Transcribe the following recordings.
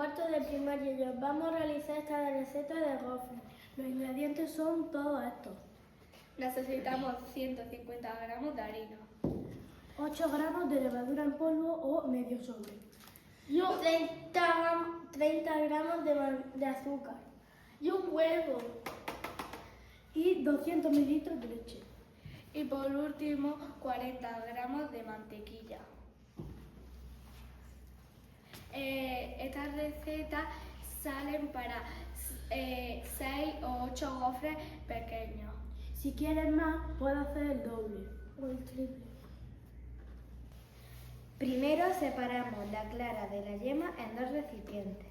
cuarto de primaria y os vamos a realizar esta receta de gofres. Los ingredientes son todos estos. Necesitamos 150 gramos de harina, 8 gramos de levadura en polvo o medio sobre. y 30 gramos de azúcar. un huevo. Y 200 mililitros de leche. Y por último, 40 gramos de mantequilla. Estas recetas salen para 6 o 8 gofres pequeños. Si quieres más, puedes hacer el doble o el triple. Primero separamos la clara de la yema en 2 recipientes.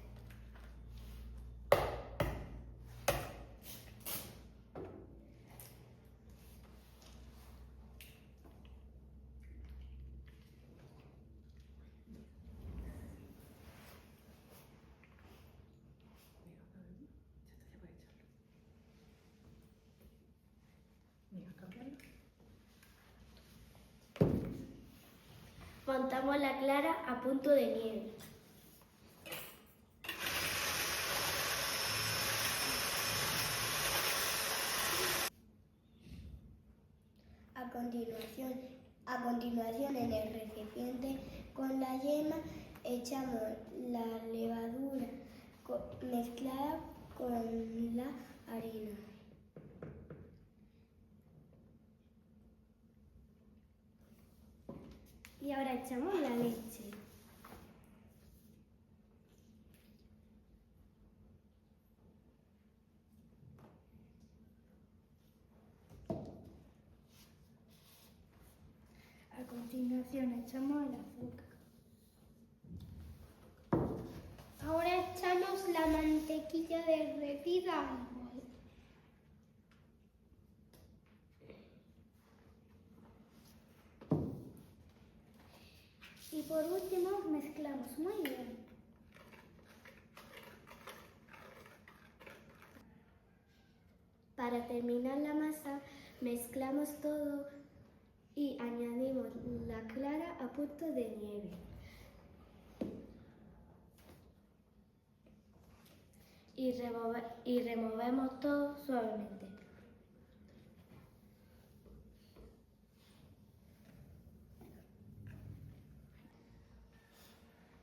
Montamos la clara a punto de nieve. A continuación en el recipiente con la yema echamos la levadura mezclada con la harina. Y ahora echamos la leche. A continuación echamos el azúcar. Ahora echamos la mantequilla derretida. Y por último mezclamos muy bien. Para terminar la masa, mezclamos todo y añadimos la clara a punto de nieve. Y removemos todo suavemente.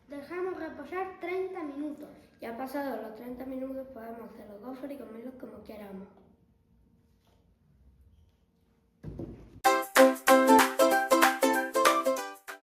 Dejamos reposar 30 minutos. Ya pasados los 30 minutos podemos hacer los gofres y comerlos como queramos.